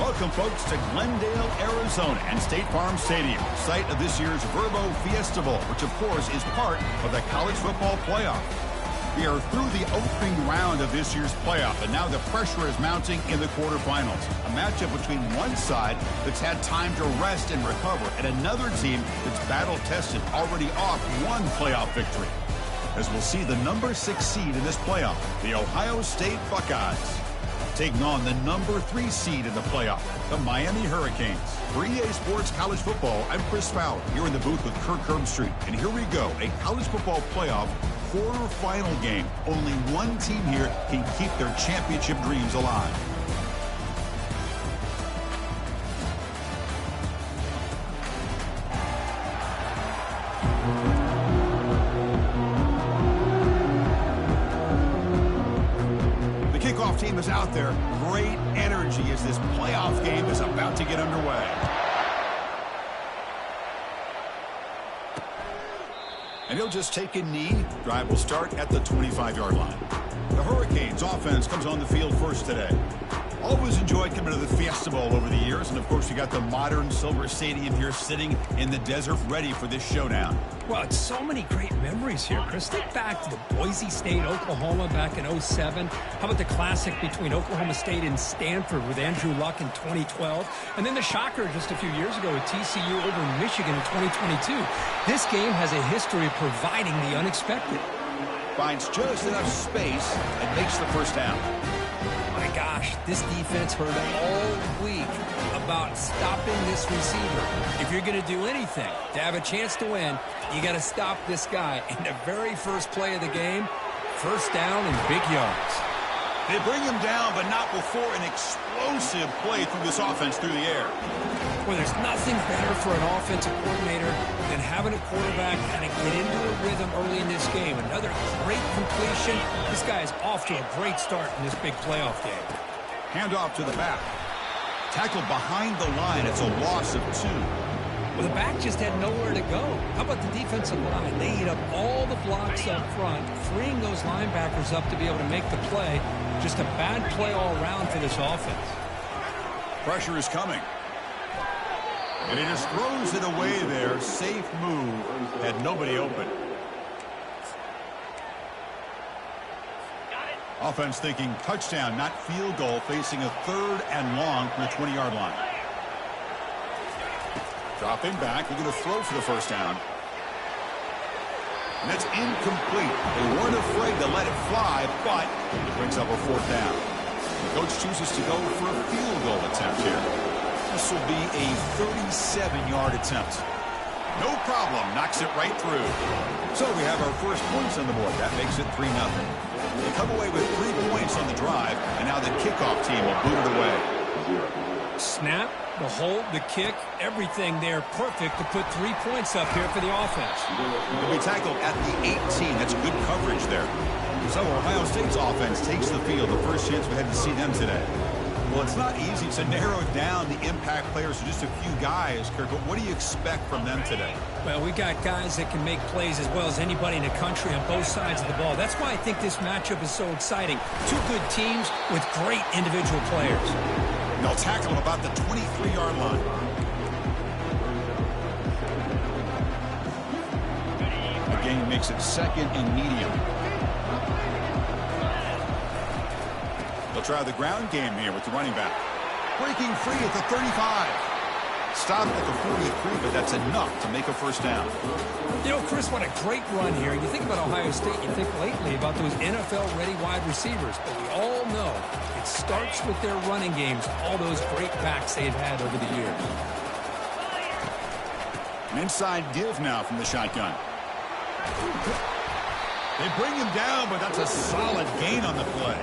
Welcome, folks, to Glendale, Arizona, and State Farm Stadium, site of this year's Verbo Fiesta Bowl, which, of course, is part of the college football playoff. We are through the opening round of this year's playoff, and now the pressure is mounting in the quarterfinals. A matchup between one side that's had time to rest and recover, and another team that's battle-tested, already off one playoff victory. As we'll see the number 6 seed in this playoff, the Ohio State Buckeyes, taking on the number 3 seed in the playoff, the Miami Hurricanes. For EA Sports College Football, I'm Chris Fowler, here in the booth with Kirk Herbstreit. And here we go, a college football playoff quarterfinal game. Only one team here can keep their championship dreams alive. Team is out there. Great energy as this playoff game is about to get underway. And he'll just take a knee. Drive will start at the 25-yard line. The Hurricanes offense comes on the field first today. Always enjoyed coming to the Fiesta Bowl over the years. And, of course, you got the modern Silver Stadium here sitting in the desert ready for this showdown. Well, it's so many great memories here, Chris. Think back to the Boise State, Oklahoma back in 07. How about the classic between Oklahoma State and Stanford with Andrew Luck in 2012? And then the shocker just a few years ago with TCU over Michigan in 2022. This game has a history of providing the unexpected. Finds just enough space and makes the first down. My gosh, this defense heard all week about stopping this receiver. If you're going to do anything to have a chance to win, you got to stop this guy. In the very first play of the game, first down and big yards. They bring him down, but not before an explosive play through this offense through the air. Well, there's nothing better for an offensive coordinator than having a quarterback kind of get into a rhythm early in this game. Another great completion. This guy is off to a great start in this big playoff game. Handoff to the back. Tackled behind the line. It's a loss of 2. Well, the back just had nowhere to go. How about the defensive line? They eat up all the blocks up front, freeing those linebackers up to be able to make the play. Just a bad play all around for this offense. Pressure is coming. And he just throws it away there. Safe move. Had nobody open. Offense thinking touchdown, not field goal, facing a 3rd and long from the 20-yard line. Dropping back, they're going to throw for the first down. And that's incomplete. They weren't afraid to let it fly, but it brings up a 4th down. The coach chooses to go for a field goal attempt here. This will be a 37-yard attempt. No problem. Knocks it right through. So we have our first points on the board. That makes it 3-0. They come away with 3 points on the drive, and now the kickoff team will boot it away. Snap, the hold, the kick, everything there perfect to put 3 points up here for the offense. They'll be tackled at the 18. That's good coverage there. So Ohio State's offense takes the field. The first chance we had to see them today. Well, it's not easy to narrow down the impact players to just a few guys, Kirk, but what do you expect from them today? Well, we got guys that can make plays as well as anybody in the country on both sides of the ball. That's why I think this matchup is so exciting. 2 good teams with great individual players. And they'll tackle him about the 23-yard line. The game makes it 2nd and medium. They'll try the ground game here with the running back. Breaking free at the 35. Stopped at the 43, but that's enough to make a first down. You know, Chris, what a great run here. You think about Ohio State, you think lately about those NFL-ready wide receivers. But we all know it starts with their running games, all those great backs they've had over the years. An inside give now from the shotgun. They bring him down, but that's a solid gain on the play.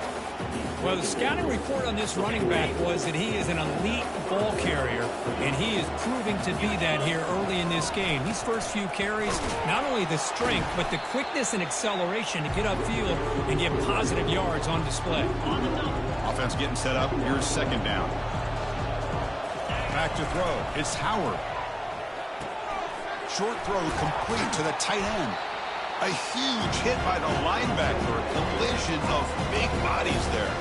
Well, the scouting report on this running back was that he is an elite ball carrier, and he is proving to be that here early in this game. These first few carries, not only the strength, but the quickness and acceleration to get upfield and get positive yards on display. Offense getting set up. Here's 2nd down. Back to throw. It's Howard. Short throw complete to the tight end. A huge hit by the linebacker. A collision of big bodies there.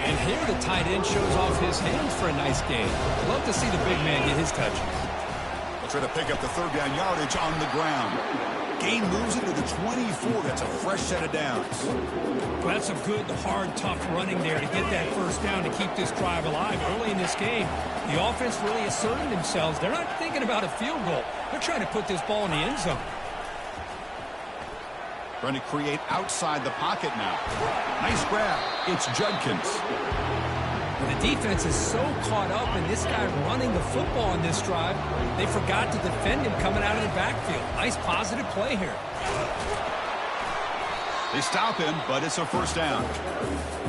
And Here the tight end shows off his hands for a nice gain. Love to see the big man get his touches. They'll try to pick up the third down yardage on the ground. Gain moves into the 24. That's a fresh set of downs. Well, that's a good, hard, tough running there to get that first down to keep this drive alive early in this game. The offense really asserting themselves. They're not thinking about a field goal. They're trying to put this ball in the end zone. Trying to create outside the pocket now. Nice grab. It's Judkins. The defense is so caught up in this guy running the football on this drive, they forgot to defend him coming out of the backfield. Nice positive play here. They stop him, but it's a first down.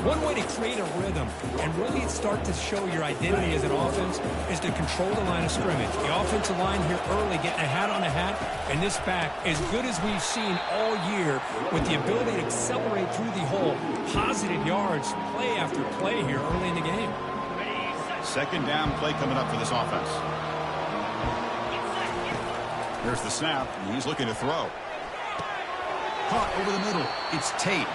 One way to create a rhythm and really start to show your identity as an offense is to control the line of scrimmage. The offensive line here early getting a hat on a hat, and this back, as good as we've seen all year, with the ability to accelerate through the hole, positive yards, play after play here early in the game. Second down play coming up for this offense. Here's the snap, and he's looking to throw. Caught over the middle. It's Tate.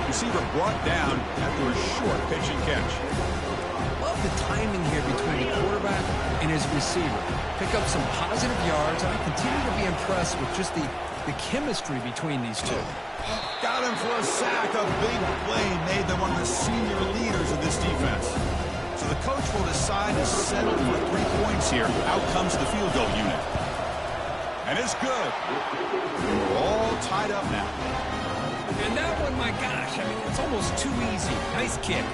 Receiver brought down after a short pitch and catch. Love the timing here between the quarterback and his receiver. Pick up some positive yards. I continue to be impressed with just the chemistry between these two. Got him for a sack. A big play made them one of the senior leaders of this defense. So the coach will decide to settle for 3 points here. Out comes the field goal unit. And it's good. We're all tied up now. And that one, my gosh, I mean, it's almost too easy. Nice kick.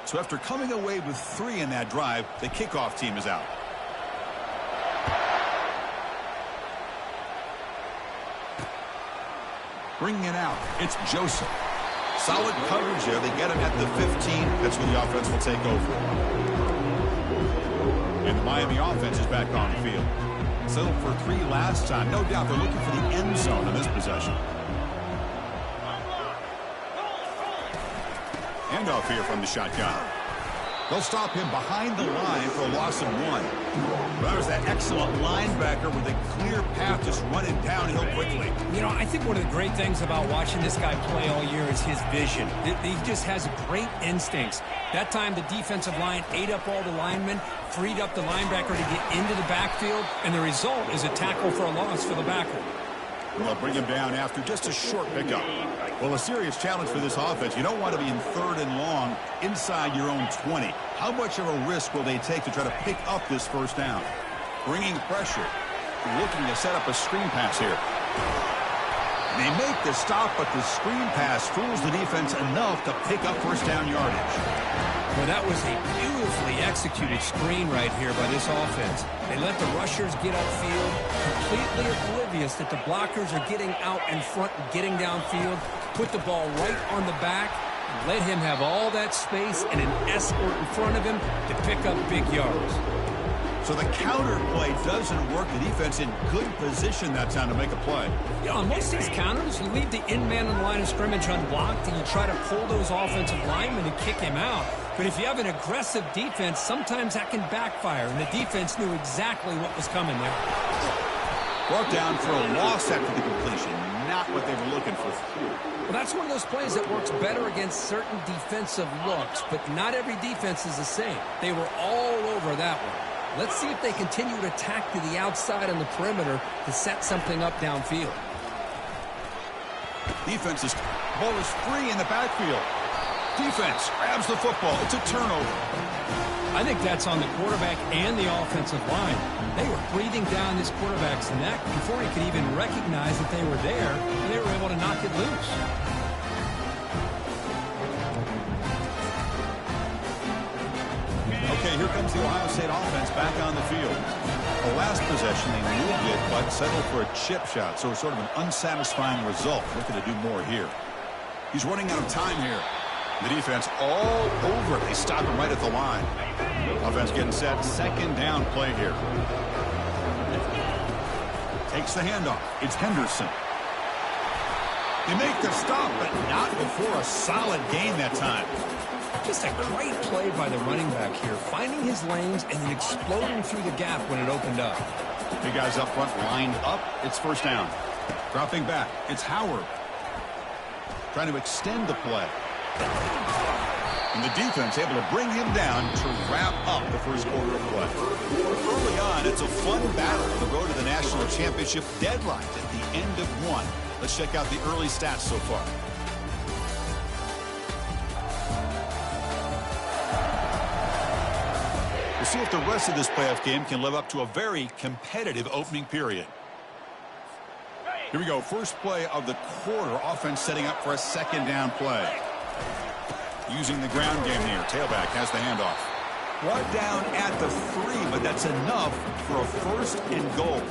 So after coming away with 3 in that drive, the kickoff team is out. Bringing it out, it's Joseph. Solid coverage there. They get him at the 15. That's where the offense will take over. And the Miami offense is back on the field. Settled for 3 last time. No doubt they're looking for the end zone on this possession. Handoff here from the shotgun. They'll stop him behind the line for a loss of 1. Well, that was that excellent linebacker with a clear path just running downhill quickly. You know, I think one of the great things about watching this guy play all year is his vision. He just has great instincts. That time the defensive line ate up all the linemen, freed up the linebacker to get into the backfield, and the result is a tackle for a loss for the backer. Well, bring him down after just a short pickup. Well, a serious challenge for this offense. You don't want to be in 3rd and long inside your own 20. How much of a risk will they take to try to pick up this first down? Bringing pressure. Looking to set up a screen pass here. They make the stop, but the screen pass fools the defense enough to pick up first down yardage. Well, that was a beautifully executed screen right here by this offense. They let the rushers get upfield, completely oblivious that the blockers are getting out in front and getting downfield, put the ball right on the back, and let him have all that space and an escort in front of him to pick up big yards. So the counter play doesn't work. The defense in good position that time to make a play. Yeah, on most of these counters, you leave the in-man on the line of scrimmage unblocked, and you try to pull those offensive linemen and kick him out. But if you have an aggressive defense, sometimes that can backfire, and the defense knew exactly what was coming there. Brought down for a loss after the completion. Not what they were looking for. Well, that's one of those plays that works better against certain defensive looks, but not every defense is the same. They were all over that one. Let's see if they continue to attack to the outside on the perimeter to set something up downfield. Defense is ball is free in the backfield. Defense grabs the football. It's a turnover. I think that's on the quarterback and the offensive line. They were breathing down this quarterback's neck before he could even recognize that they were there, and they were able to knock it loose. Okay, here comes the Ohio State offense back on the field. The last possession, they moved it, but settled for a chip shot, so it's sort of an unsatisfying result. Looking to do more here. He's running out of time here. The defense all over it. They stop him right at the line. Offense getting set. Second down play here. Takes the handoff. It's Henderson. They make the stop, but not before a solid gain that time. Just a great play by the running back here, finding his lanes and then exploding through the gap when it opened up. Big guys up front lined up. It's first down. Dropping back, it's Howard. Trying to extend the play. And the defense able to bring him down to wrap up the first quarter of play. Early on, it's a fun battle on the road to the national championship deadline at the end of one. Let's check out the early stats so far. We'll see if the rest of this playoff game can live up to a very competitive opening period. Here we go. First play of the quarter. Offense setting up for a second down play. Using the ground game here. Tailback has the handoff. Brought down at the 3, but that's enough for a first and goal.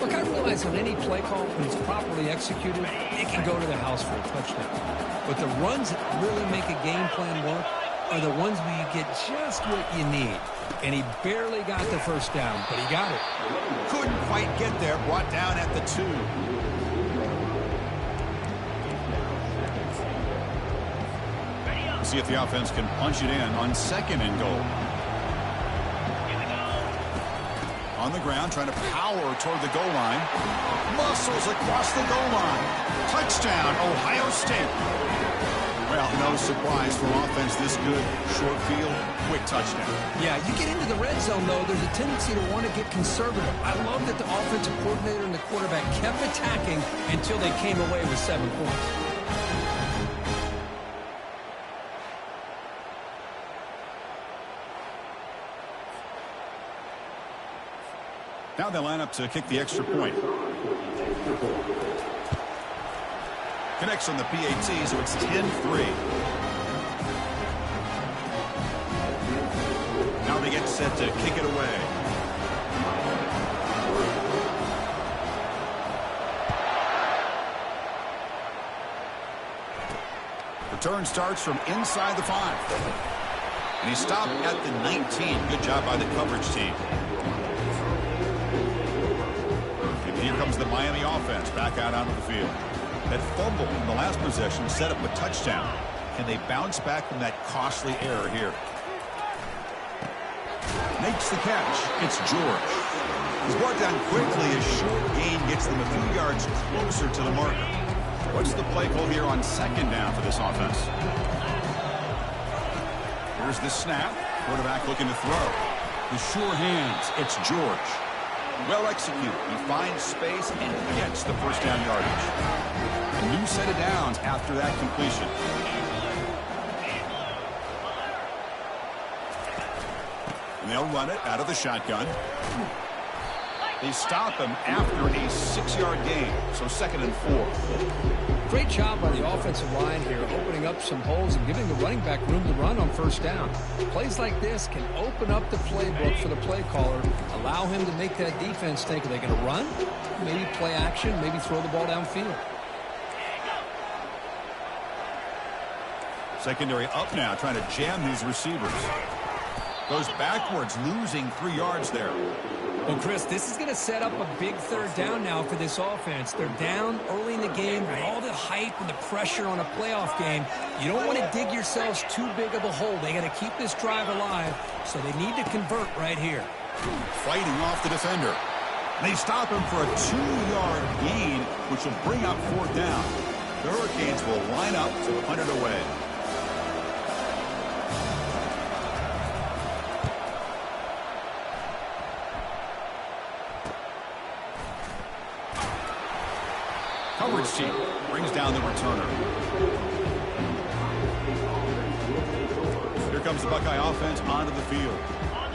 Look, I realize on any play call, when it's properly executed, it can go to the house for a touchdown. But the runs that really make a game plan work are the ones where you get just what you need. And he barely got the first down, but he got it. Couldn't quite get there. Brought down at the 2. See if the offense can punch it in on second and goal. On the ground, trying to power toward the goal line. Muscles across the goal line. Touchdown, Ohio State. Well, no surprise from offense this good. Short field, quick touchdown. Yeah, you get into the red zone, though, there's a tendency to want to get conservative. I love that the offensive coordinator and the quarterback kept attacking until they came away with 7 points. Now they line up to kick the extra point. Connects on the PAT, so it's 10-3. Now they get set to kick it away. Return starts from inside the 5. And he stopped at the 19. Good job by the coverage team. Here comes the Miami offense back out onto the field. That fumble in the last possession set up a touchdown. Can they bounce back from that costly error here? Makes the catch. It's George. He's brought down quickly. A short gain gets them a few yards closer to the marker. What's the play call here on second down for this offense? Here's the snap. Quarterback looking to throw. The sure hands. It's George. Well executed. He finds space and gets the first down yardage. A new set of downs after that completion. And they'll run it out of the shotgun. They stop him after a 6-yard gain, so 2nd and 4. Great job by the offensive line here, opening up some holes and giving the running back room to run on first down. Plays like this can open up the playbook for the play caller, allow him to make that defense think, are they going to run? Maybe play action, maybe throw the ball downfield. Secondary up now, trying to jam these receivers. Goes backwards, losing 3 yards there. Well, Chris, this is going to set up a big third down now for this offense. They're down early in the game with all the hype and the pressure on a playoff game. You don't want to dig yourselves too big of a hole. They got to keep this drive alive, so they need to convert right here. Fighting off the defender. They stop him for a 2-yard gain, which will bring up 4th down. The Hurricanes will line up to punt it away. Coverage team brings down the returner. Here comes the Buckeye offense onto the field.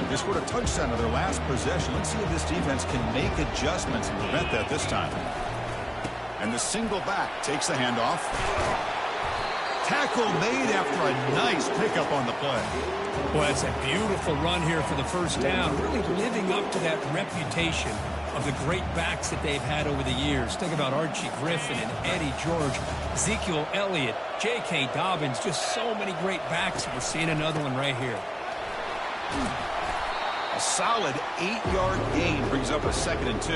They scored a touchdown on their last possession. Let's see if this defense can make adjustments and prevent that this time. And the single back takes the handoff. Tackle made after a nice pickup on the play. Well, it's a beautiful run here for the first down, really living up to that reputation of the great backs that they've had over the years. Think about Archie Griffin and Eddie George, Ezekiel Elliott, J.K. Dobbins, just so many great backs. We're seeing another one right here. A solid 8-yard gain brings up a 2nd and 2.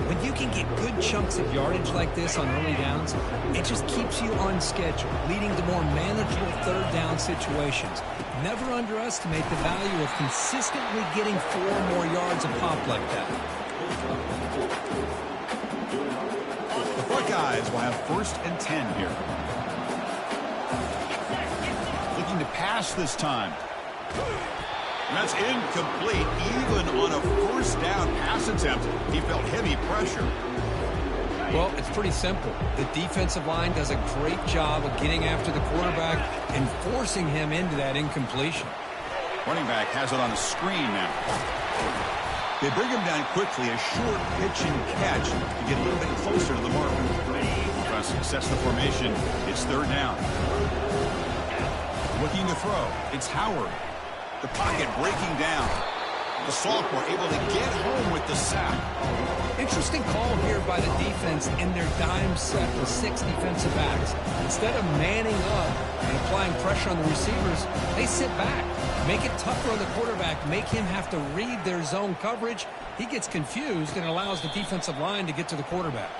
When you can get good chunks of yardage like this on early downs, it just keeps you on schedule, leading to more manageable third down situations. Never underestimate the value of consistently getting 4 more yards a pop like that. The Buckeyes will have 1st and 10 here. Looking to pass this time. And that's incomplete. Even on a 1st down pass attempt, he felt heavy pressure. Well, it's pretty simple. The defensive line does a great job of getting after the quarterback and forcing him into that incompletion. Running back has it on the screen now. They bring him down quickly, a short pitch and catch to get a little bit closer to the mark. Offense sets the formation. It's 3rd down. Looking to throw. It's Howard. The pocket breaking down. The sophomore able to get home with the sack. Interesting call here by the defense in their dime set with 6 defensive backs. Instead of manning up and applying pressure on the receivers, they sit back, make it tougher on the quarterback, make him have to read their zone coverage. He gets confused and allows the defensive line to get to the quarterback.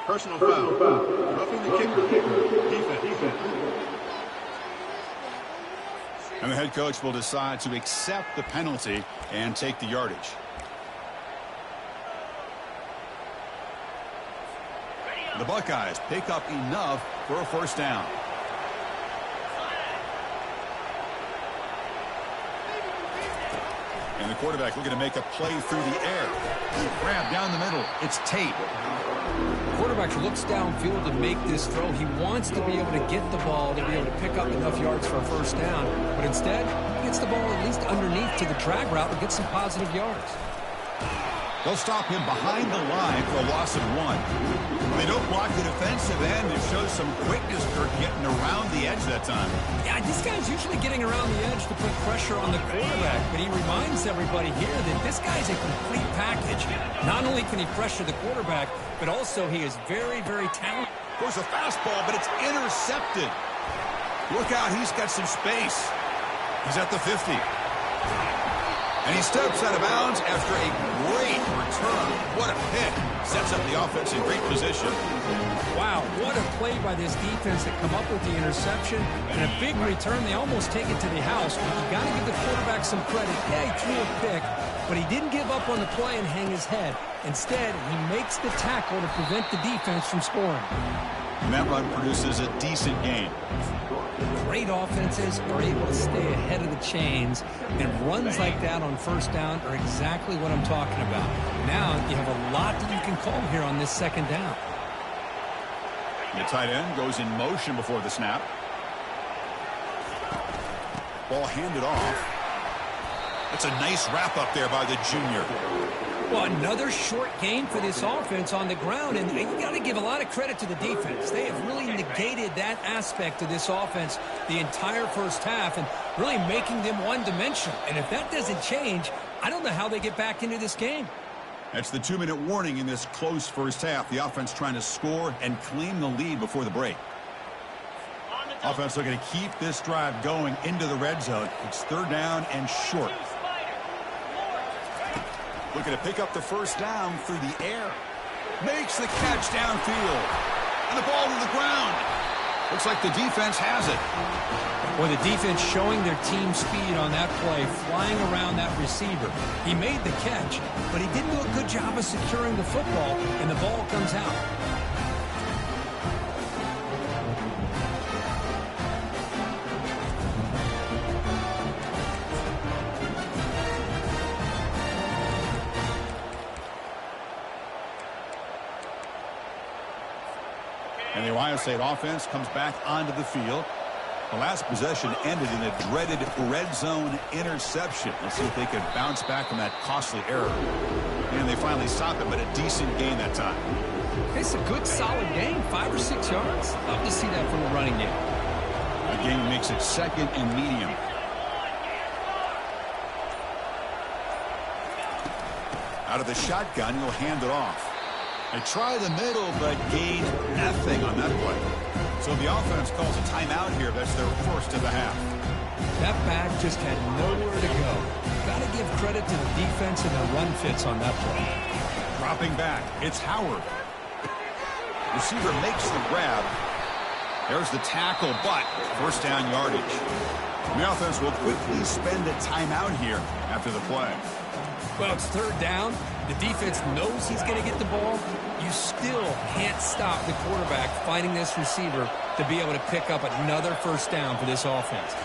Personal foul. Roughing the kicker. Defense. And the head coach will decide to accept the penalty and take the yardage. The Buckeyes pick up enough for a 1st down. And the quarterback looking to make a play through the air. Grab down the middle. It's Tate. The quarterback looks downfield to make this throw. He wants to be able to get the ball to be able to pick up enough yards for a 1st down. But instead, he gets the ball at least underneath to the drag route and gets some positive yards. They'll stop him behind the line for a loss of 1. They don't block the defensive end. It shows some quickness for getting around the edge that time. Yeah, this guy's usually getting around the edge to put pressure on the quarterback, but he reminds everybody here that this guy's a complete package. Not only can he pressure the quarterback, but also he is very, very talented. Goes a fastball, but it's intercepted. Look out, he's got some space. He's at the 50. And he steps out of bounds after a great return. What a pick. Sets up the offense in great position. Wow, what a play by this defense to come up with the interception. And a big return. They almost take it to the house. But you got to give the quarterback some credit. Yeah, he threw a pick, but he didn't give up on the play and hang his head. Instead, he makes the tackle to prevent the defense from scoring. And that run produces a decent gain. Great offenses are able to stay ahead of the chains, and runs like that on 1st down are exactly what I'm talking about. Now you have a lot that you can call here on this 2nd down. The tight end goes in motion before the snap. Ball handed off. That's a nice wrap up there by the junior. Well, another short gain for this offense on the ground, and you got to give a lot of credit to the defense. They have really negated that aspect of this offense the entire 1st half and really making them one-dimensional. And if that doesn't change, I don't know how they get back into this game. That's the 2-minute warning in this close 1st half. The offense trying to score and claim the lead before the break. Offense looking to keep this drive going into the red zone. It's 3rd down and short. Looking to pick up the 1st down through the air. Makes the catch downfield. And the ball to the ground. Looks like the defense has it. Well, the defense showing their team speed on that play, flying around that receiver. He made the catch, but he didn't do a good job of securing the football, and the ball comes out. And the Ohio State offense comes back onto the field. The last possession ended in a dreaded red zone interception. Let's see if they can bounce back from that costly error. And they finally stop it, but a decent gain that time. It's a good, solid game, 5 or 6 yards. Love to see that from the running game. The game makes it 2nd and medium. Out of the shotgun, he'll hand it off. They try the middle, but gain nothing on that play. So the offense calls a timeout here. That's their first of the half. That back just had nowhere to go. Got to give credit to the defense and their run fits on that play. Dropping back, it's Howard. Receiver makes the grab. There's the tackle, but first down yardage. The offense will quickly spend a timeout here after the play. Well, it's third down. The defense knows he's going to get the ball. You still can't stop the quarterback finding this receiver to be able to pick up another first down for this offense.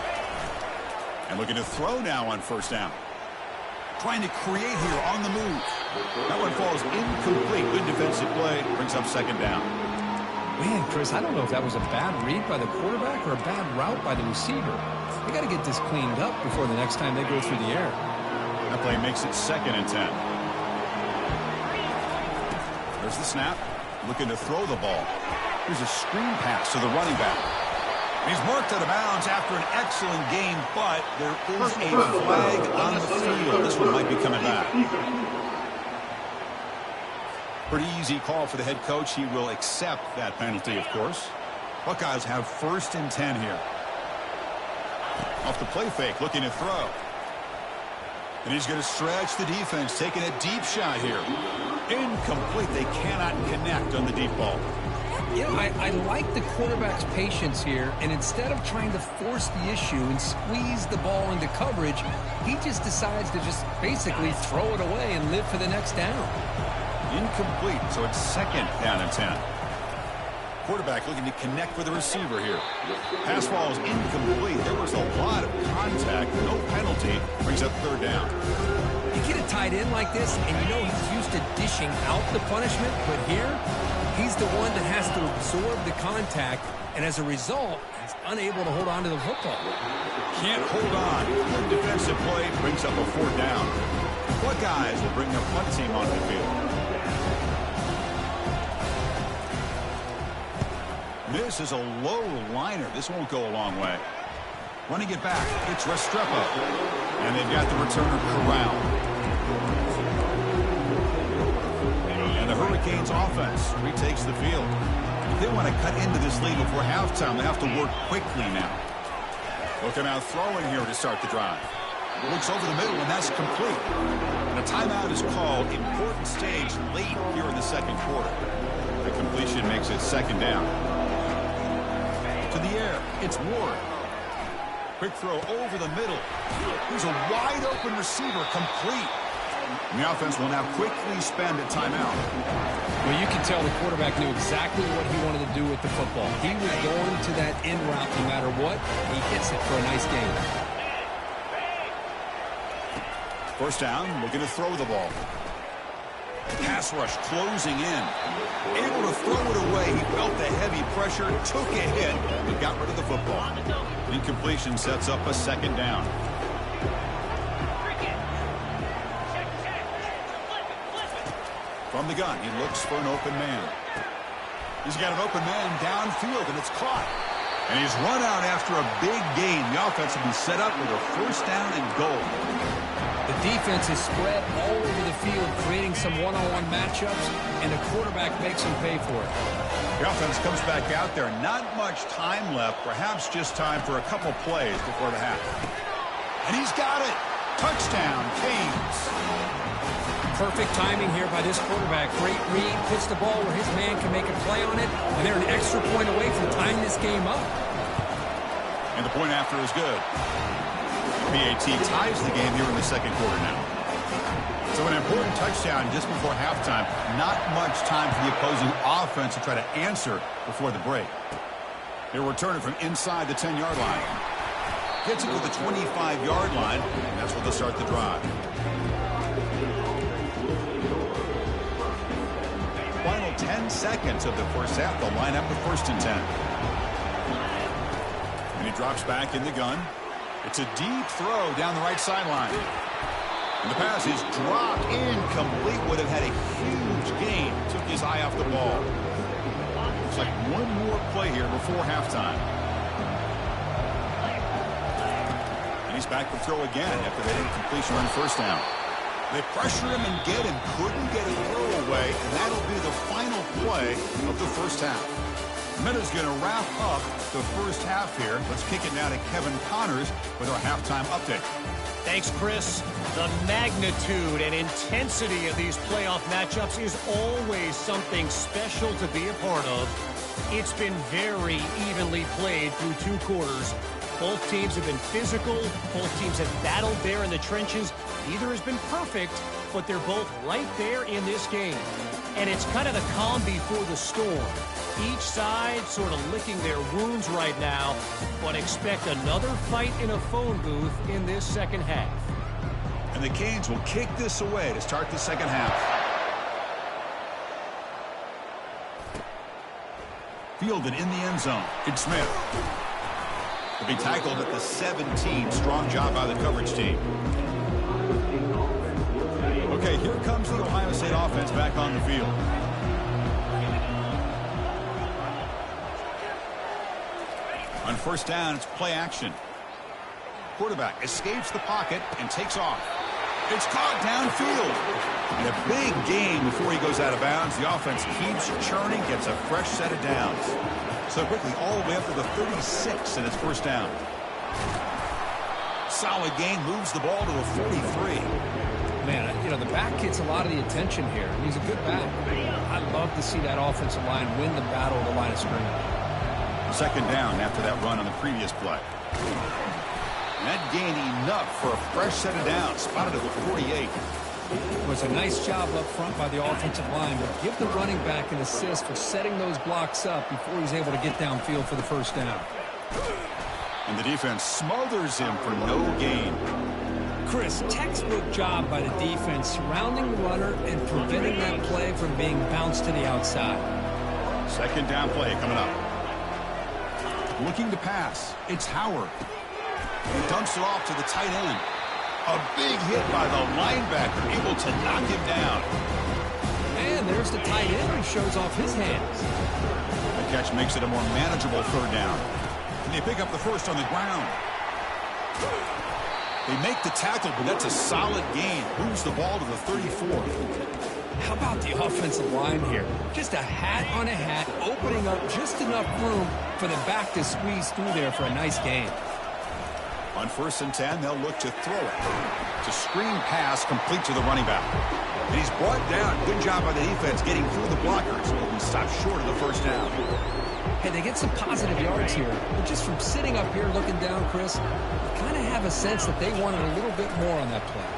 And looking to throw now on first down. Trying to create here on the move. That one falls incomplete. Good defensive play. Brings up second down. Man, Chris, I don't know if that was a bad read by the quarterback or a bad route by the receiver. They got to get this cleaned up before the next time they go through the air. That play makes it 2nd and 10. There's the snap. Looking to throw the ball. Here's a screen pass to the running back. He's marked out of bounds after an excellent game, but there is a flag on the field. This one might be coming back. Pretty easy call for the head coach. He will accept that penalty, of course. Buckeyes have 1st and 10 here. Off the play fake, looking to throw. And he's going to stretch the defense, taking a deep shot here. Incomplete. They cannot connect on the deep ball. Yeah, I like the quarterback's patience here, and instead of trying to force the issue and squeeze the ball into coverage, he just decides to just basically throw it away and live for the next down. Incomplete, so it's 2nd down and 10. Quarterback looking to connect with the receiver here. Pass ball is incomplete. There was a lot of contact. No penalty. Brings up 3rd down. You get a tight end like this, and you know he's used to dishing out the punishment, but here, he's the one that has to absorb the contact, and as a result, he's unable to hold on to the football. Can't hold on. Good defensive play brings up a 4th down. Buckeyes will bring their punt team onto the field. This is a low liner. This won't go a long way. Running it back, it's Restrepo. And they've got the returner corralled. And the Hurricanes offense retakes the field. If they want to cut into this lead before halftime, they have to work quickly now. Looking out throwing here to start the drive. Looks over the middle, and that's complete. And a timeout is called. Important stage late here in the 2nd quarter. The completion makes it 2nd down. To the air, it's Ward. Quick throw over the middle. Here's a wide open receiver, complete. And the offense will now quickly spend a timeout. Well, you can tell the quarterback knew exactly what he wanted to do with the football. He was going to that in route no matter what. He hits it for a nice gain. First down, looking to throw the ball. Pass rush closing in. Able to throw it away. He felt the heavy pressure, took a hit, and got rid of the football. Incompletion sets up a 2nd down. From the gun, he looks for an open man. He's got an open man downfield, and it's caught. And he's run out after a big gain. The offense will be set up with a 1st down and goal. The defense is spread all over the field, creating some one-on-one matchups, and the quarterback makes them pay for it. The offense comes back out there. Not much time left. Perhaps just time for a couple plays before the half. And he's got it. Touchdown, Canes. Perfect timing here by this quarterback. Great read, puts the ball where his man can make a play on it, and they're an extra point away from tying this game up. And the point after is good. PAT ties the game here in the 2nd quarter now. So an important touchdown just before halftime. Not much time for the opposing offense to try to answer before the break. They'll return it from inside the 10-yard line. Gets it to the 25-yard line, and that's where they'll start the drive. Final 10 seconds of the first half. They'll line up with 1st and 10. And he drops back in the gun. It's a deep throw down the right sideline. And the pass is dropped incomplete. Would have had a huge gain. Took his eye off the ball. Looks like one more play here before halftime. And he's back to throw again after that incompletion on 1st down. They pressure him and get him. Couldn't get a throw away, and that'll be the final play of the first half. Minna's going to wrap up the first half here. Let's kick it now to Kevin Connors with our halftime update. Thanks, Chris. The magnitude and intensity of these playoff matchups is always something special to be a part of. It's been very evenly played through 2 quarters. Both teams have been physical. Both teams have battled there in the trenches. Neither has been perfect, but they're both right there in this game. And it's kind of the calm before the storm. Each side sort of licking their wounds right now, but expect another fight in a phone booth in this second half. And the Canes will kick this away to start the second half. Fielded in the end zone. It's Smith. Will be tackled at the 17. Strong job by the coverage team. Okay, here comes the Ohio State offense back on the field. On first down, it's play action. Quarterback escapes the pocket and takes off. It's caught downfield. And a big gain before he goes out of bounds. The offense keeps churning, gets a fresh set of downs. So quickly all the way up to the 36, and it's first down. Solid gain, moves the ball to the 43. Man, you know, the back gets a lot of the attention here. He's a good back. I'd love to see that offensive line win the battle of the line of scrimmage. Second down after that run on the previous play. And that gained enough for a fresh set of downs. Spotted at the 48. It was a nice job up front by the offensive line, but give the running back an assist for setting those blocks up before he's able to get downfield for the first down. And the defense smothers him for no gain. Chris, textbook job by the defense surrounding the runner and preventing that play from being bounced to the outside. Second down play coming up. Looking to pass. It's Howard. He dumps it off to the tight end. A big hit by the linebacker, able to knock him down. And there's the tight end who shows off his hands. The catch makes it a more manageable third down. And they pick up the first on the ground. They make the tackle, but that's a solid gain. Moves the ball to the 34. How about the offensive line here? Just a hat on a hat, opening up just enough room for the back to squeeze through there for a nice gain. On first and 10, they'll look to throw it. It's a screen pass complete to the running back. And he's brought down. Good job by the defense getting through the blockers. But he stopped short of the first down. Hey, they get some positive yards here. But just from sitting up here looking down, Chris, you kind of have a sense that they wanted a little bit more on that play.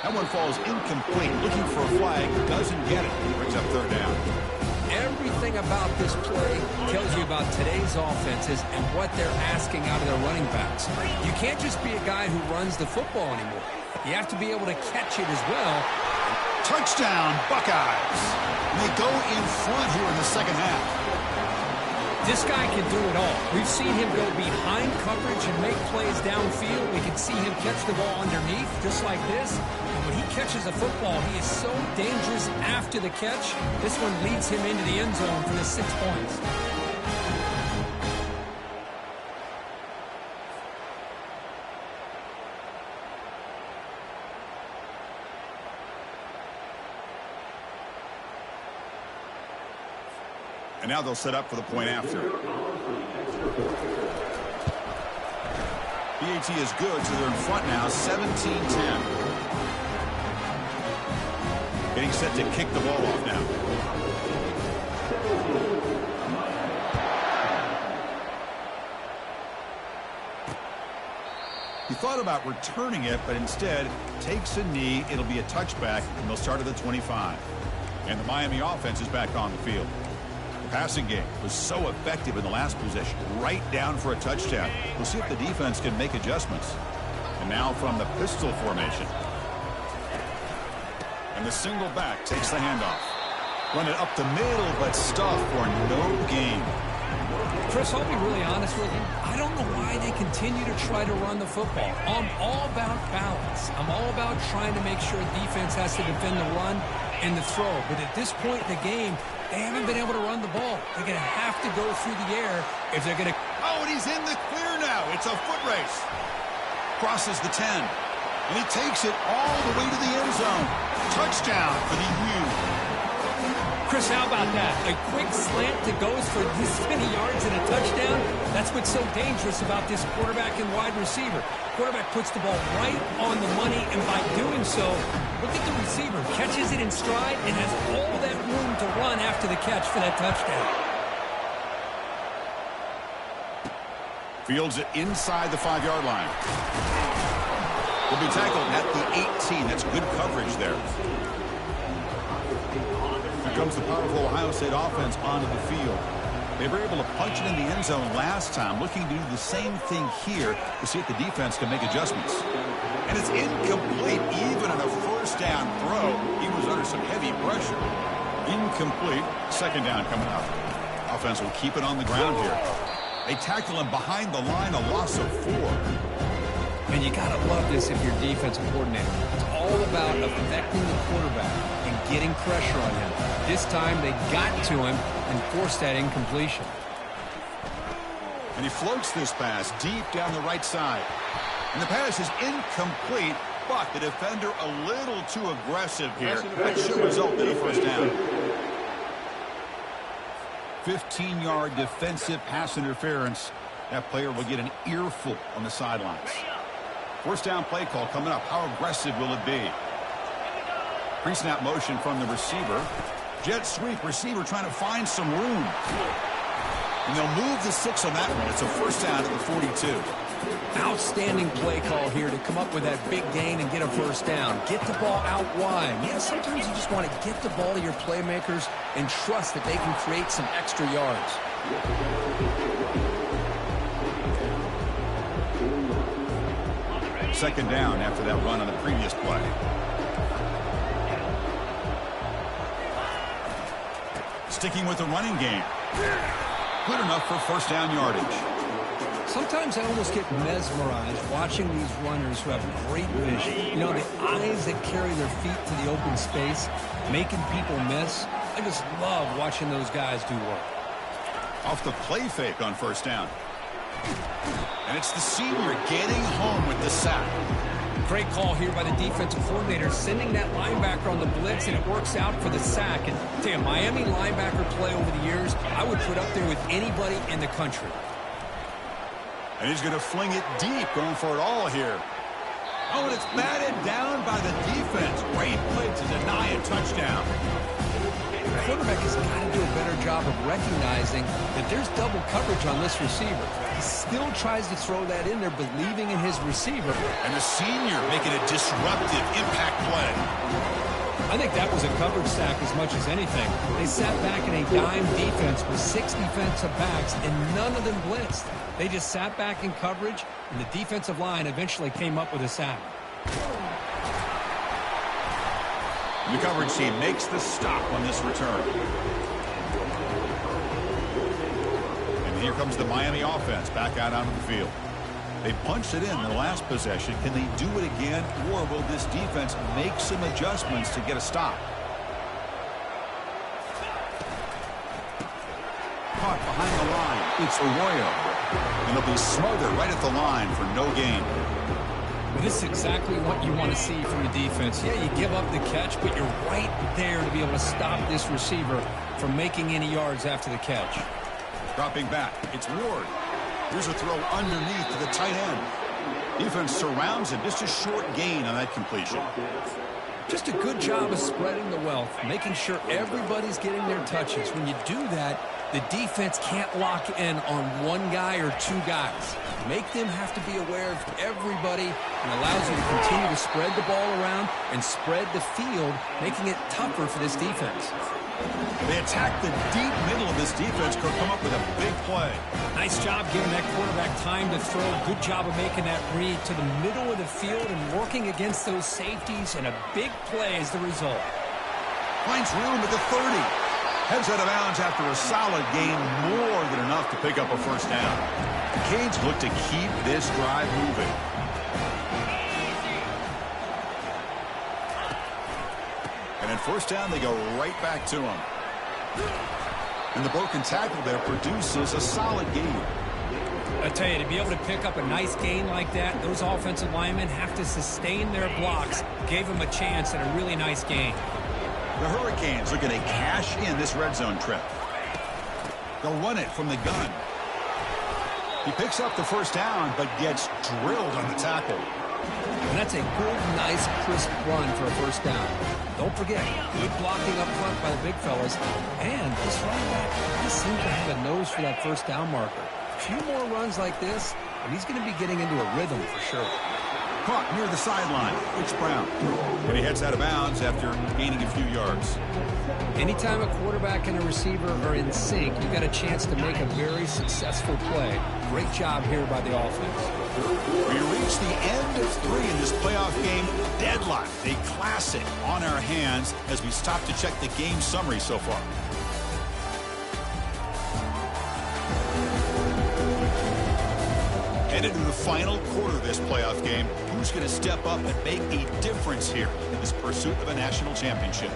That one falls incomplete. Looking for a flag. Doesn't get it. Brings up third down. Everything about this play tells you about today's offenses and what they're asking out of their running backs. You can't just be a guy who runs the football anymore. You have to be able to catch it as well. Touchdown, Buckeyes. And they go in front here in the second half. This guy can do it all. We've seen him go behind coverage and make plays downfield. We can see him catch the ball underneath, just like this. And when he catches a football, he is so dangerous after the catch. This one leads him into the end zone for the 6 points. And now they'll set up for the point after. BAT is good, so they're in front now, 17-10. Getting set to kick the ball off now. He thought about returning it, but instead takes a knee. It'll be a touchback, and they'll start at the 25. And the Miami offense is back on the field. Passing game was so effective in the last possession, right down for a touchdown. We'll see if the defense can make adjustments. And now from the pistol formation. And the single back takes the handoff. Run it up the middle, but stuff for no gain. Chris, I'll be really honest with you. I don't know why they continue to try to run the football. I'm all about balance. I'm all about trying to make sure defense has to defend the run and the throw. But at this point in the game, they haven't been able to run the ball. They're going to have to go through the air if they're going to... Oh, and he's in the clear now. It's a foot race. Crosses the 10. And he takes it all the way to the end zone. Touchdown for the U. Chris, how about that? A quick slant that goes for this many yards and a touchdown. That's what's so dangerous about this quarterback and wide receiver. Quarterback puts the ball right on the money, and by doing so, look at the receiver. Catches it in stride and has all that room to run after the catch for that touchdown. Fields it inside the 5-yard line. Will be tackled at the 18. That's good coverage there. Here comes the powerful Ohio State offense onto the field. They were able to punch it in the end zone last time, looking to do the same thing here to see if the defense can make adjustments. And it's incomplete, even on a first down throw. He was under some heavy pressure. Incomplete. Second down coming up. Offense will keep it on the ground here. They tackle him behind the line, a loss of 4. And you got to love this if you're defensive coordinator. It's all about affecting the quarterback and getting pressure on him. This time they got to him and forced that incompletion. And he floats this pass deep down the right side. And the pass is incomplete, but the defender a little too aggressive here. That should result in a first down. 15-yard defensive pass interference. That player will get an earful on the sidelines. First down play call coming up. How aggressive will it be? Pre-snap motion from the receiver. Jet sweep, receiver trying to find some room. And they'll move the 6 on that one. It's a first down at the 42. Outstanding play call here to come up with that big gain and get a first down. Get the ball out wide. Yeah, sometimes you just want to get the ball to your playmakers and trust that they can create some extra yards. Second down after that run on the previous play. Sticking with the running game. Good enough for first down yardage. Sometimes I almost get mesmerized watching these runners who have great vision. You know, the eyes that carry their feet to the open space, making people miss. I just love watching those guys do work. Off the play fake on first down. And it's the senior getting home with the sack. Great call here by the defensive coordinator, sending that linebacker on the blitz, and it works out for the sack. And tell you, Miami linebacker play over the years, I would put up there with anybody in the country. And he's going to fling it deep, going for it all here. Oh, and it's batted down by the defense. Great play to deny a touchdown. The quarterback has got to do a better job of recognizing that there's double coverage on this receiver. He still tries to throw that in there, believing in his receiver. And the senior making a disruptive impact play. I think that was a coverage sack as much as anything. They sat back in a dime defense with 6 defensive backs, and none of them blitzed. They just sat back in coverage, and the defensive line eventually came up with a sack. The coverage team makes the stop on this return. And here comes the Miami offense back out onto the field. They punched it in the last possession. Can they do it again, or will this defense make some adjustments to get a stop? Caught behind the line. It's Arroyo. And they'll be smothered right at the line for no gain. Well, this is exactly what you want to see from the defense. Yeah, you give up the catch, but you're right there to be able to stop this receiver from making any yards after the catch. Dropping back, it's Ward. Here's a throw underneath to the tight end. Defense surrounds him. Just a short gain on that completion. Just a good job of spreading the wealth, making sure everybody's getting their touches. When you do that, the defense can't lock in on one guy or 2 guys. Make them have to be aware of everybody, and allows you to continue to spread the ball around and spread the field, making it tougher for this defense. They attack the deep middle of this defense, could come up with a big play. Nice job giving that quarterback time to throw. Good job of making that read to the middle of the field and working against those safeties, and a big play is the result. Finds room at the 30. Heads out of bounds after a solid gain, more than enough to pick up a first down. The Canes look to keep this drive moving. And at first down, they go right back to him. And the broken tackle there produces a solid gain. I tell you, to be able to pick up a nice gain like that, those offensive linemen have to sustain their blocks. Gave them a chance at a really nice gain. The Hurricanes looking to cash in this red zone trip. They'll run it from the gun. He picks up the first down, but gets drilled on the tackle. And that's a good, nice, crisp run for a first down. Don't forget, good blocking up front by the big fellas. And this running back, he seems to have a nose for that first down marker. A few more runs like this, and he's going to be getting into a rhythm for sure. Caught near the sideline. It's Brown. And he heads out of bounds after gaining a few yards. Anytime a quarterback and a receiver are in sync, you've got a chance to make a very successful play. Great job here by the offense. We reach the end of 3 in this playoff game. Deadlock, a classic on our hands as we stop to check the game summary so far. Headed to the final quarter of this playoff game. Who's going to step up and make a difference here in this pursuit of a national championship?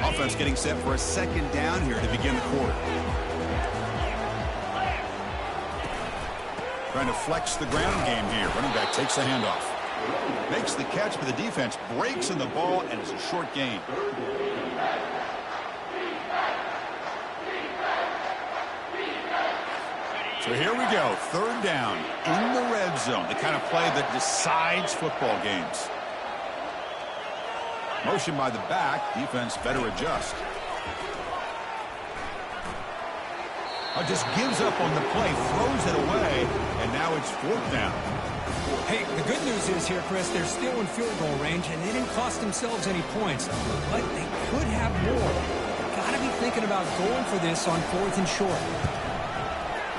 Offense getting set for a second down here to begin the quarter. Trying to flex the ground game here. Running back takes the handoff. Makes the catch, but the defense breaks in the ball, and it's a short gain. So here we go. Third down in the red zone. The kind of play that decides football games. Motion by the back. Defense better adjust. Just gives up on the play, throws it away, and now it's fourth down. Hey, the good news is here, Chris, they're still in field goal range, and they didn't cost themselves any points. But they could have more. Got to be thinking about going for this on 4th and short.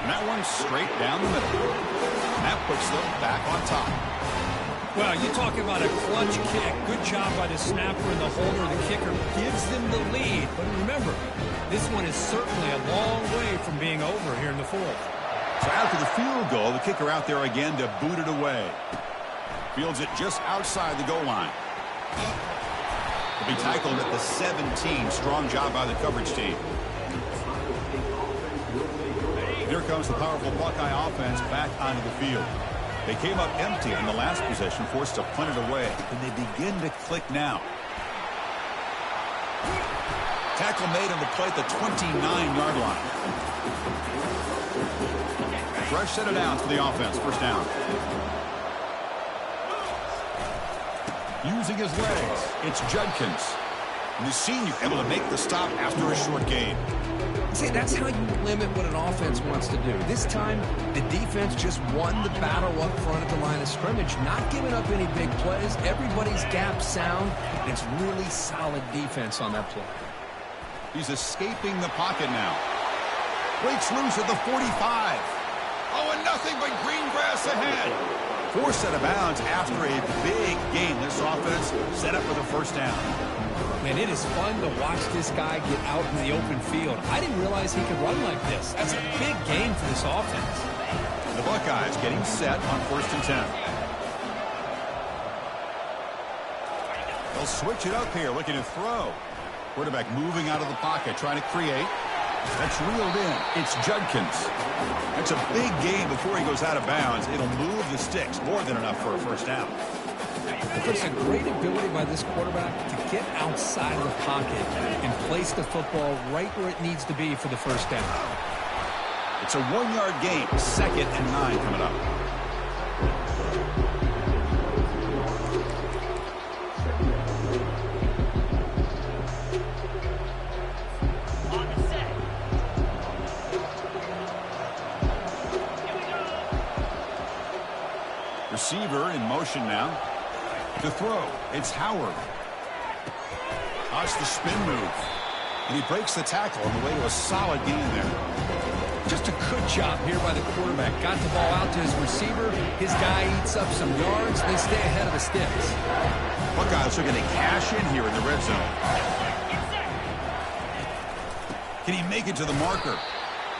And that one's straight down the middle. And that puts them back on top. Well, you talk about a clutch kick. Good job by the snapper and the holder. The kicker gives them the lead. But remember, this one is certainly a long way from being over here in the 4th. So after the field goal, the kicker out there again to boot it away. Fields it just outside the goal line. Will be tackled at the 17. Strong job by the coverage team. Here comes the powerful Buckeye offense back onto the field. They came up empty on the last possession, forced to punt it away. And they begin to click now. Tackle made on the play at the 29-yard line. Fresh set of downs for the offense. First down. Using his legs, it's Judkins. And the senior able to make the stop after a short gain. See, that's how you limit what an offense wants to do. This time, the defense just won the battle up front at the line of scrimmage, not giving up any big plays. Everybody's gap sound, and it's really solid defense on that play. He's escaping the pocket now. Breaks loose at the 45. Oh, and nothing but green grass ahead. Forced out of bounds after a big gain. This offense set up for the first down. Man, it is fun to watch this guy get out in the open field. I didn't realize he could run like this. That's a big gain for this offense. The Buckeyes getting set on 1st and 10. They'll switch it up here, looking to throw. Quarterback moving out of the pocket, trying to create. That's reeled in. It's Judkins. That's a big gain before he goes out of bounds. It'll move the sticks, more than enough for a first down. There's a great ability by this quarterback to get outside of the pocket and place the football right where it needs to be for the first down. It's a 1-yard gain. 2nd and 9 coming up. Receiver in motion now. To throw, it's Howard. That's the spin move. And he breaks the tackle on the way to a solid gain there. Just a good job here by the quarterback. Got the ball out to his receiver. His guy eats up some yards. They stay ahead of the sticks. Buckeyes are going to cash in here in the red zone. Can he make it to the marker?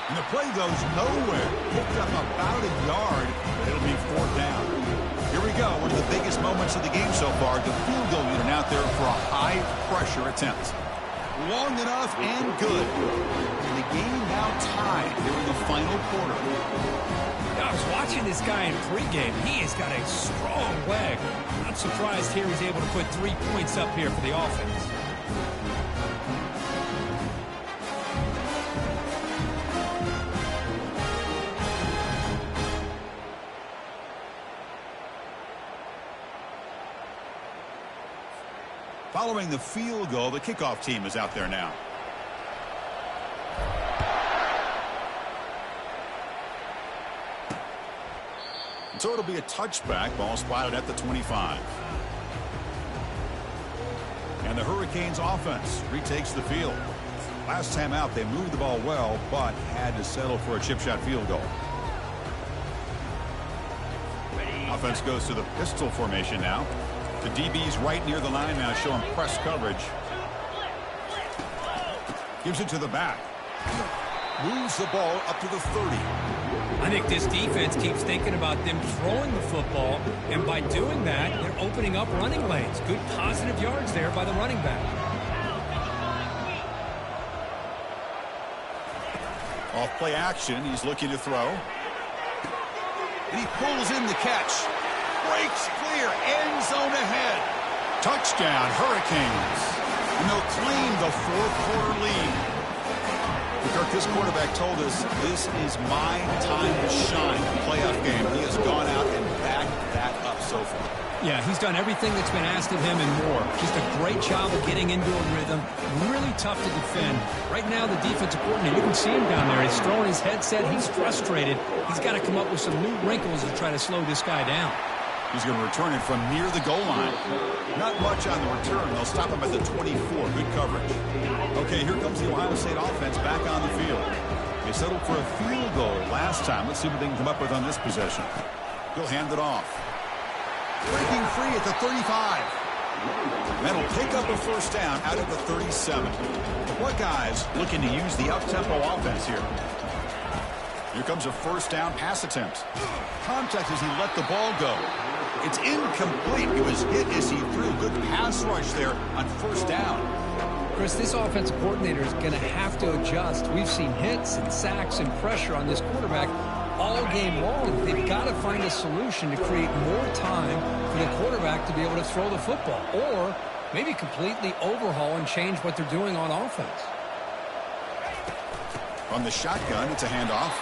And the play goes nowhere. Picked up about a yard. It'll be 4th down. Here we go. One of the biggest moments of the game so far. The field goal unit out there for a high-pressure attempt. Long enough and good. And they game now tied here in the final quarter. I was watching this guy in pregame. He has got a strong leg. Not surprised here he's able to put 3 points up here for the offense. Following the field goal, the kickoff team is out there now. So it'll be a touchback. Ball spotted at the 25. And the Hurricanes offense retakes the field. Last time out, they moved the ball well, but had to settle for a chip shot field goal. Offense goes to the pistol formation now. The DB's right near the line now, showing press coverage. Gives it to the back. Moves the ball up to the 30. I think this defense keeps thinking about them throwing the football, and by doing that, they're opening up running lanes. Good positive yards there by the running back. Off play action, he's looking to throw. And he pulls in the catch. Breaks clear, end zone ahead. Touchdown, Hurricanes. And they'll claim the fourth quarter lead. Kirk, this quarterback told us this is my time to shine. Playoff game. He has gone out and backed that up so far. Yeah, he's done everything that's been asked of him and more. Just a great job of getting into a rhythm. Really tough to defend. Right now, the defensive coordinator, you can see him down there. He's throwing his headset. He's frustrated. He's got to come up with some new wrinkles to try to slow this guy down. He's going to return it from near the goal line. Not much on the return. They'll stop him at the 24. Good coverage. Okay, here comes the Ohio State offense back on the field. They settled for a field goal last time. Let's see what they can come up with on this possession. He'll hand it off. Breaking free at the 35. That'll pick up a first down out of the 37. The Buckeyes looking to use the up-tempo offense here. Here comes a first down pass attempt. Contact as he let the ball go. It's incomplete. It was hit as he threw. Good pass rush there on first down. Chris, this offensive coordinator is going to have to adjust. We've seen hits and sacks and pressure on this quarterback all game long. They've got to find a solution to create more time for the quarterback to be able to throw the football, or maybe completely overhaul and change what they're doing on offense. On the shotgun, it's a handoff.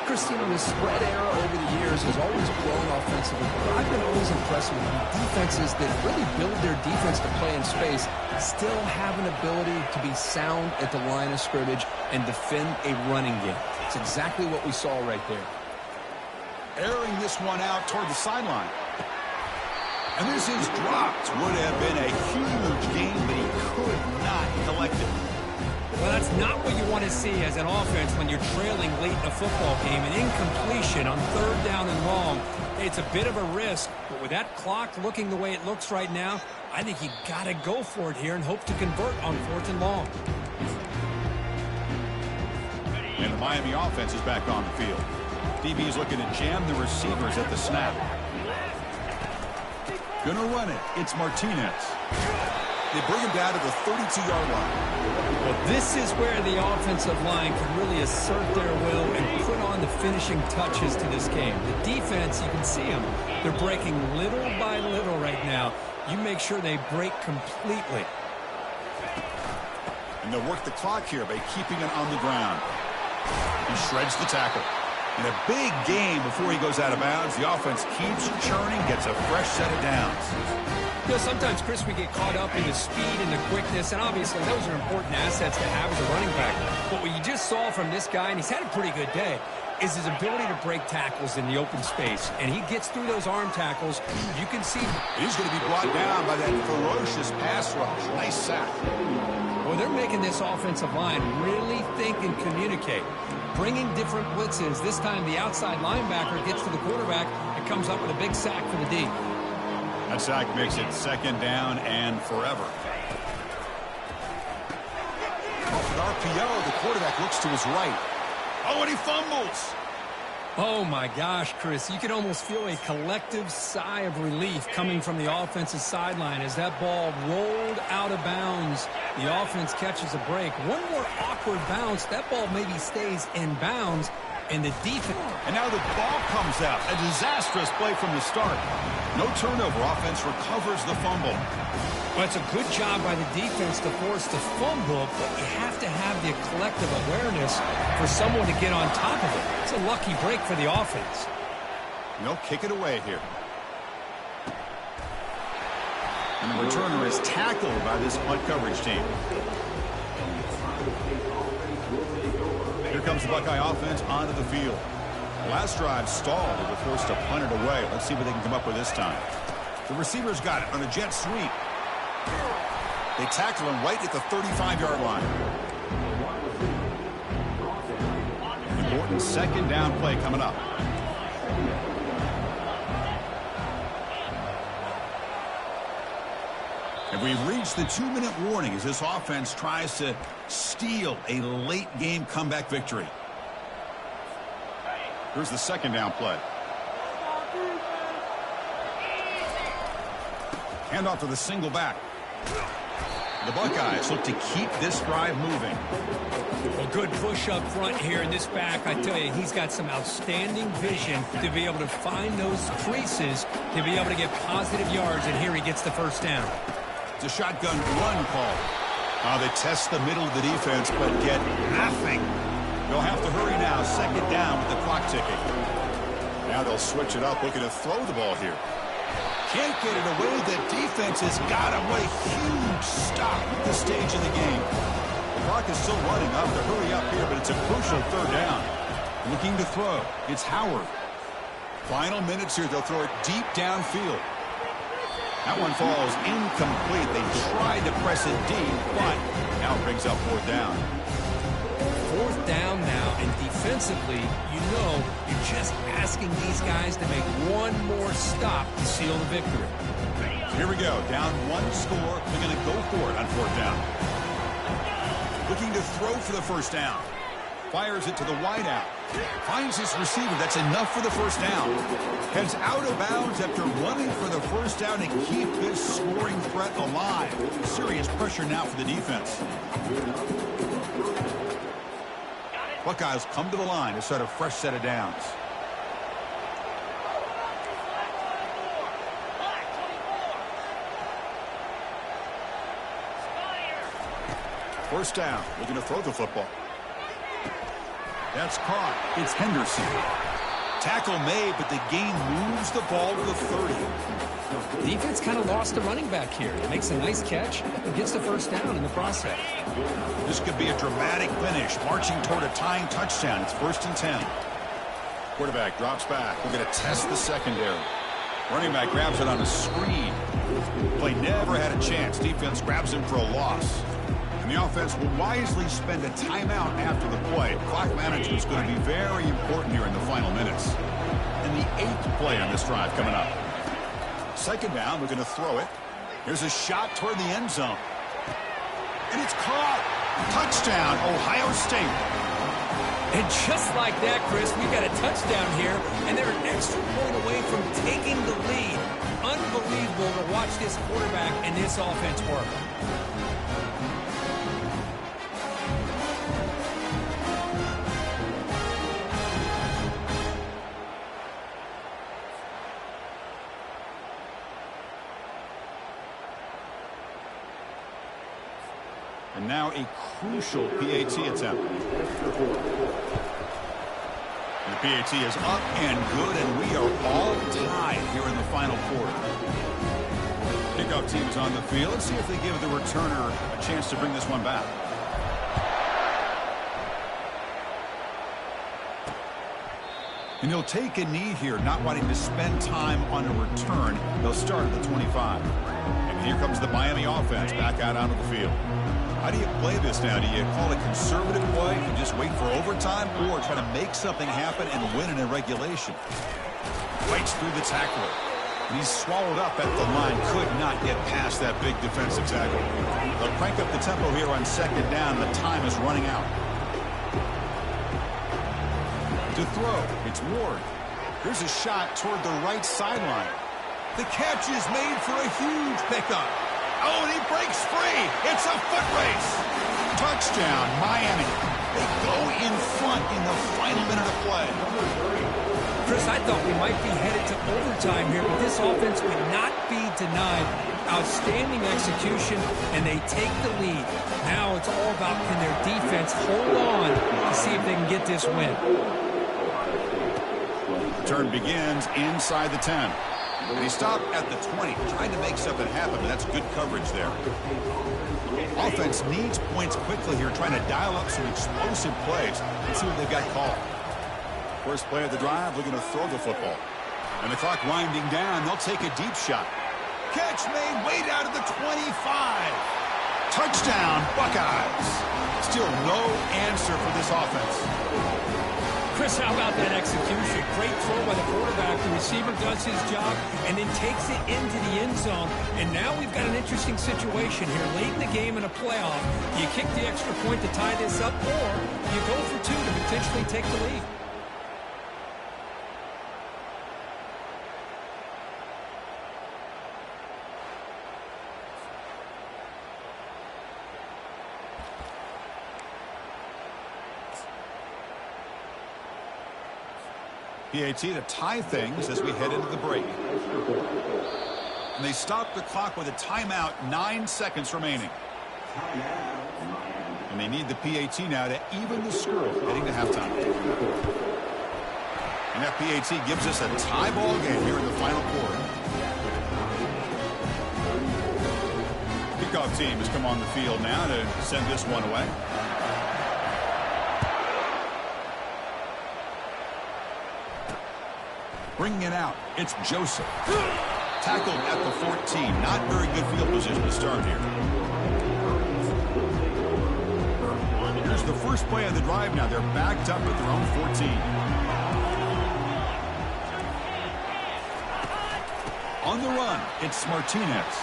Christine, the spread era over the years has always grown offensively, but I've been always impressed with defenses that really build their defense to play in space, still have an ability to be sound at the line of scrimmage and defend a running game. It's exactly what we saw right there. Airing this one out toward the sideline. And this is dropped. Would have been a huge game, but he could not collect it. Well, that's not what you want to see as an offense when you're trailing late in a football game. An incompletion on third down and long. It's a bit of a risk, but with that clock looking the way it looks right now, I think you got to go for it here and hope to convert on fourth and long. And the Miami offense is back on the field. DB is looking to jam the receivers at the snap. Gonna run it. It's Martinez. They bring him down to the 32-yard line. Well, this is where the offensive line can really assert their will and put on the finishing touches to this game. The defense, you can see them. They're breaking little by little right now. You make sure they break completely. And they'll work the clock here by keeping it on the ground. He shreds the tackle. In a big game before he goes out of bounds, the offense keeps churning, gets a fresh set of downs. You know, sometimes, Chris, we get caught up in the speed and the quickness, and obviously those are important assets to have as a running back. But what you just saw from this guy, and he's had a pretty good day, is his ability to break tackles in the open space. And he gets through those arm tackles. You can see he's going to be brought down by that ferocious pass rush. Nice sack. Well, they're making this offensive line really think and communicate. Bringing different blitzes. This time the outside linebacker gets to the quarterback and comes up with a big sack for the D. That sack makes it second down and forever. Off an RPO, the quarterback looks to his right. Oh, and he fumbles. Oh, my gosh, Chris. You can almost feel a collective sigh of relief coming from the offensive sideline as that ball rolled out of bounds. The offense catches a break. One more awkward bounce. That ball maybe stays in bounds, and the defense... And now the ball comes out. A disastrous play from the start. No turnover. Offense recovers the fumble. Well, it's a good job by the defense to force the fumble, but you have to have the collective awareness for someone to get on top of it. It's a lucky break for the offense. They'll kick it away here. And the returner is tackled by this punt coverage team. Here comes the Buckeye offense onto the field. The last drive stalled. They were forced to punt it away. Let's see what they can come up with this time. The receivers got it on a jet sweep. They tackle him right at the 35-yard line. Important second down play coming up. And we've reached the 2-minute warning as this offense tries to steal a late-game comeback victory. Here's the second down play. Handoff to the single back. The Buckeyes look to keep this drive moving. Well, good push up front here in this back. I tell you, he's got some outstanding vision to be able to find those creases, to be able to get positive yards, and here he gets the first down. It's a shotgun run call. They test the middle of the defense, but get nothing. They'll have to hurry now. Second down with the clock ticking. Now they'll switch it up, looking to throw the ball here. Can't get it away. The defense has got him. What a huge stop at this stage of the game. The clock is still running. Up to hurry up here, but it's a crucial third down. Looking to throw. It's Howard. Final minutes here. They'll throw it deep downfield. That one falls incomplete. They tried to press it deep, but now it brings up fourth down. Fourth down now, and defensively, you know you're just asking these guys to make one more stop to seal the victory. Here we go. Down one score. They're going to go for it on fourth down. Looking to throw for the first down. Fires it to the wideout. Finds his receiver. That's enough for the first down. Heads out of bounds after running for the first down to keep this scoring threat alive. Serious pressure now for the defense. Buckeyes come to the line to start a fresh set of downs. First down. Looking to throw the football. That's caught. It's Henderson. Tackle made, but the gain moves the ball to the 30. The defense kind of lost the running back here. He makes a nice catch and gets the first down in the process. This could be a dramatic finish, marching toward a tying touchdown. It's 1st and 10. Quarterback drops back. We're going to test the secondary. Running back grabs it on a screen. Play never had a chance. Defense grabs him for a loss. And the offense will wisely spend a timeout after the play. Clock management is going to be very important here in the final minutes. And the 8th play on this drive coming up. Second down, we're going to throw it. Here's a shot toward the end zone. And it's caught. Touchdown, Ohio State. And just like that, Chris, we've got a touchdown here, and they're an extra point away from taking the lead. Unbelievable to watch this quarterback and this offense work. And now a crucial PAT attempt. And the PAT is up and good, and we are all tied here in the final quarter. Kickoff team is on the field. Let's see if they give the returner a chance to bring this one back. And he'll take a knee here, not wanting to spend time on a return. They'll start at the 25. And here comes the Miami offense back out onto the field. How do you play this now? Do you call it conservative play and just wait for overtime, or try to make something happen and win in a regulation? Fights through the tackler. And he's swallowed up at the line. Could not get past that big defensive tackle. They'll crank up the tempo here on second down. The time is running out. To throw, it's Ward. Here's a shot toward the right sideline. The catch is made for a huge pickup. Oh, and he breaks free. It's a foot race. Touchdown, Miami. They go in front in the final minute of play. Chris, I thought we might be headed to overtime here, but this offense would not be denied. Outstanding execution, and they take the lead. Now it's all about can their defense hold on to see if they can get this win. Turn begins inside the 10. And he stopped at the 20, trying to make something happen, but that's good coverage there. Offense needs points quickly here, trying to dial up some explosive plays. Let's see what they've got called. First play of the drive, looking to throw the football. And the clock winding down, they'll take a deep shot. Catch made way down to the 25. Touchdown, Buckeyes. Still no answer for this offense. Chris, how about that execution? Great throw by the quarterback. The receiver does his job and then takes it into the end zone. And now we've got an interesting situation here. Late in the game in a playoff, do you kick the extra point to tie this up, or do you go for two to potentially take the lead? PAT to tie things as we head into the break. And they stop the clock with a timeout, 9 seconds remaining. And they need the PAT now to even the score heading to halftime. And that PAT gives us a tie ball game here in the final quarter. Kickoff team has come on the field now to send this one away. Bringing it out, it's Joseph. Tackled at the 14. Not very good field position to start here. Here's the first play of the drive now. They're backed up at their own 14. On the run, it's Martinez.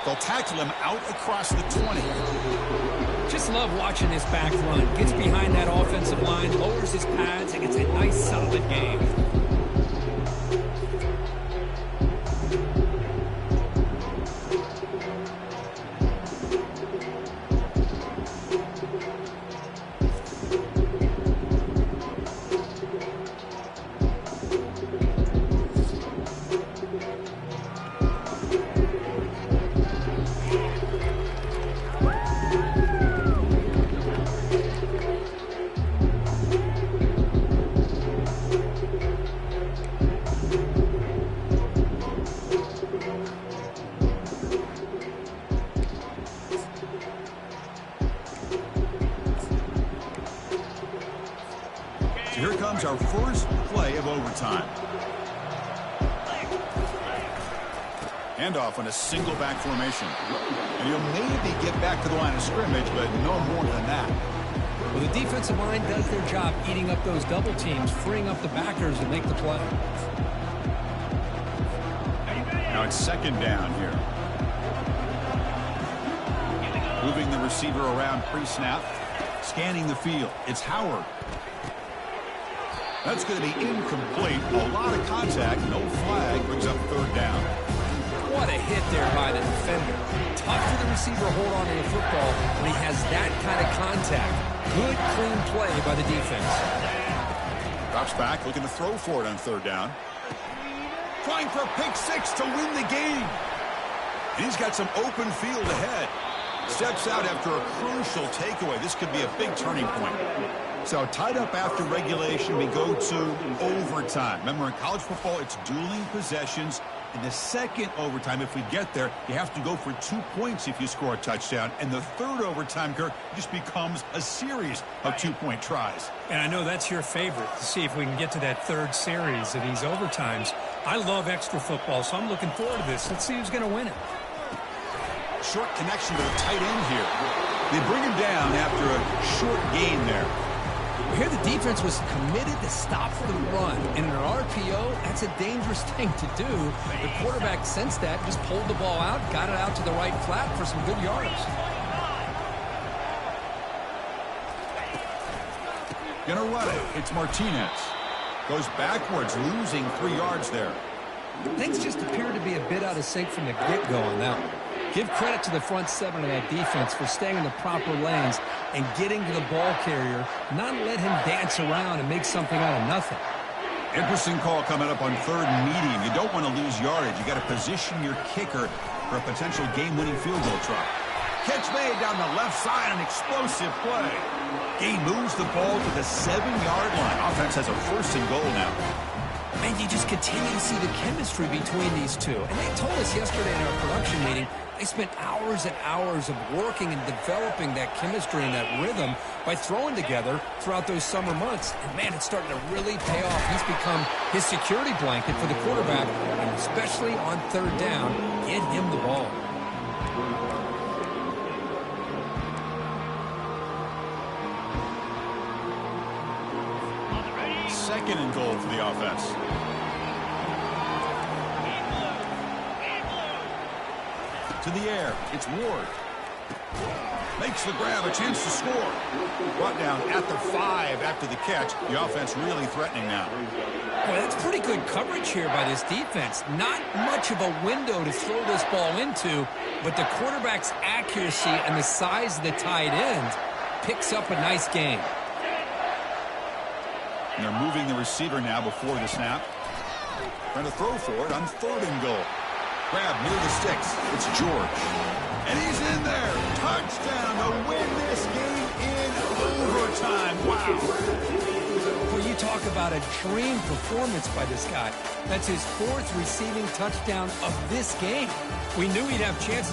They'll tackle him out across the 20. Just love watching this back run. Gets behind that offensive line, lowers his pads, and gets a nice, solid game. Here comes our first play of overtime. Handoff on a single back formation. And he'll maybe get back to the line of scrimmage, but no more than that. Well, the defensive line does their job eating up those double teams, freeing up the backers to make the play. Now it's second down here. Moving the receiver around pre-snap. Scanning the field. It's Howard. That's going to be incomplete. A lot of contact. No flag. Brings up third down. What a hit there by the defender. Tough for the receiver to hold on to the football when he has that kind of contact. Good, clean play by the defense. Drops back, looking to throw for it on third down. Trying for a pick six to win the game. And he's got some open field ahead. Steps out after a crucial takeaway. This could be a big turning point. So tied up after regulation, we go to overtime. Remember, in college football, it's dueling possessions. In the second overtime, if we get there, you have to go for 2 points if you score a touchdown. And the third overtime, Kirk, just becomes a series of 2-point tries. And I know that's your favorite, to see if we can get to that third series of these overtimes. I love extra football, so I'm looking forward to this. Let's see who's going to win it. Short connection to the tight end here. They bring him down after a short gain there. Here the defense was committed to stop the run. And in an RPO, that's a dangerous thing to do. The quarterback sensed that, just pulled the ball out, got it out to the right flat for some good yards. Gonna run it. It's Martinez. Goes backwards, losing 3 yards there. Things just appear to be a bit out of sync from the get-go on that one. Give credit to the front 7 of that defense for staying in the proper lanes and getting to the ball carrier, not let him dance around and make something out of nothing. Interesting call coming up on 3rd and medium. You don't want to lose yardage. You got to position your kicker for a potential game-winning field goal try. Catch made down the left side, an explosive play. He moves the ball to the 7-yard line. Offense has a 1st and goal now. And you just continue to see the chemistry between these two. And they told us yesterday in our production meeting, they spent hours and hours of working and developing that chemistry and that rhythm by throwing together throughout those summer months. And, man, it's starting to really pay off. He's become his security blanket for the quarterback, and especially on 3rd down, get him the ball. Second and goal for the offense. To the air, it's Ward. Makes the grab, a chance to score. Brought down at the 5 after the catch. The offense really threatening now. Boy, that's pretty good coverage here by this defense. Not much of a window to throw this ball into, but the quarterback's accuracy and the size of the tight end picks up a nice gain. And they're moving the receiver now before the snap. Trying to throw for it on 3rd and goal. Grab near the sticks. It's George. And he's in there. Touchdown to win this game in overtime. Wow. Well, you talk about a dream performance by this guy. That's his 4th receiving touchdown of this game. We knew he'd have chances